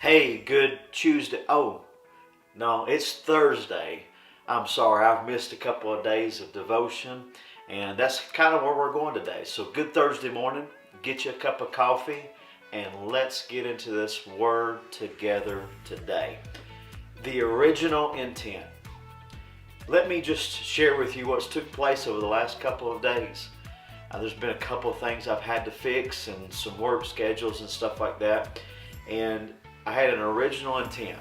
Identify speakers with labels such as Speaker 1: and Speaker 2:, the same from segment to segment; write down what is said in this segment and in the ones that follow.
Speaker 1: Hey, good Tuesday. Oh, no, it's Thursday. I'm sorry, I've missed a couple of days of devotion, and that's kind of where we're going today. So, good Thursday morning. Get you a cup of coffee, and let's get into this word together today. The original intent. Let me just share with you what's took place over the last couple of days. There's been a couple of things I've had to fix and some work schedules and stuff like that. And I had an original intent.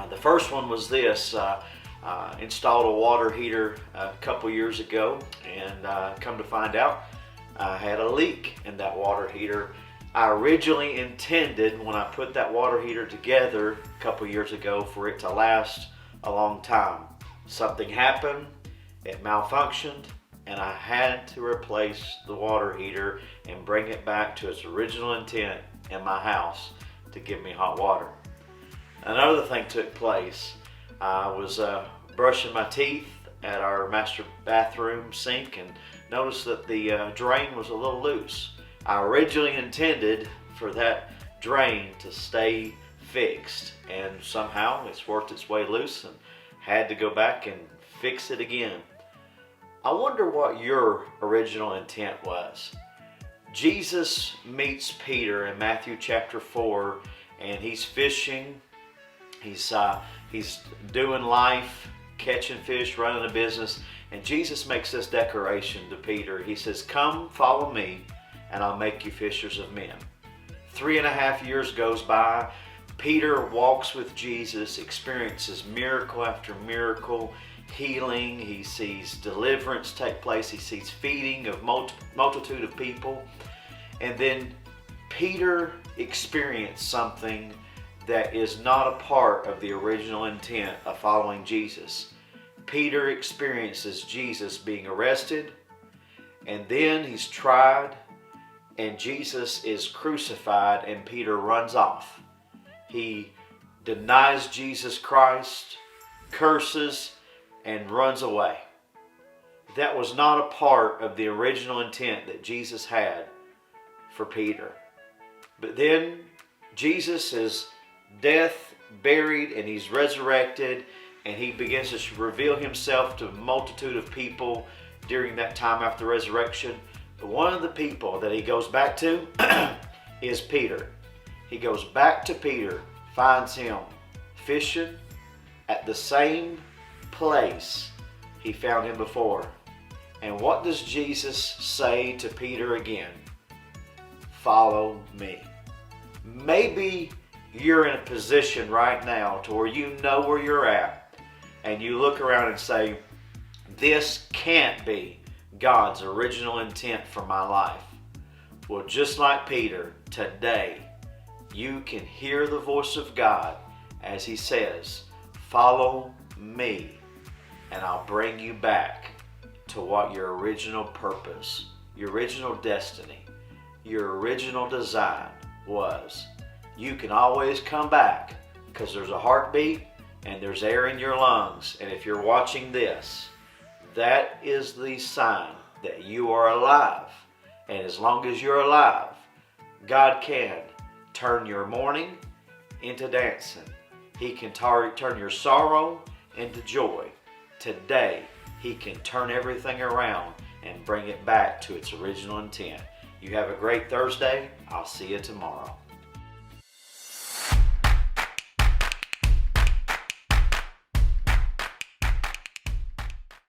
Speaker 1: The first one was this. Installed a water heater a couple years ago, and come to find out I had a leak in that water heater. I originally intended, when I put that water heater together a couple years ago, for it to last a long time. Something happened, it malfunctioned, and I had to replace the water heater and bring it back to its original intent in my house to give me hot water. Another thing took place. I was brushing my teeth at our master bathroom sink and noticed that the drain was a little loose. I originally intended for that drain to stay fixed, and somehow it's worked its way loose and had to go back and fix it again. I wonder what your original intent was. Jesus meets Peter in Matthew chapter 4, and he's fishing. He's doing life, catching fish, running a business, and Jesus makes this declaration to Peter. He says, "Come, follow me, and I'll make you fishers of men." 3.5 years goes by. Peter walks with Jesus, experiences miracle after miracle, healing. He sees deliverance take place. He sees feeding of multitude of people. And then Peter experienced something that is not a part of the original intent of following Jesus. Peter experiences Jesus being arrested, and then he's tried, and Jesus is crucified, and Peter runs off. He denies Jesus Christ, curses, and runs away. That was not a part of the original intent that Jesus had for Peter. But then Jesus is death, buried, and he's resurrected, and he begins to reveal himself to a multitude of people during that time after resurrection. But one of the people that he goes back to is Peter. He goes back to Peter, finds him fishing at the same place he found him before. And what does Jesus say to Peter again? Follow me. Maybe you're in a position right now to where you know where you're at, and you look around and say, this can't be God's original intent for my life. Well, just like Peter, today you can hear the voice of God as he says, follow me, and I'll bring you back to what your original purpose, your original destiny, your original design was. You can always come back, because there's a heartbeat and there's air in your lungs. And if you're watching this, that is the sign that you are alive. And as long as you're alive, God can turn your mourning into dancing. He can turn your sorrow into joy. Today, he can turn everything around and bring it back to its original intent. You have a great Thursday. I'll see you tomorrow.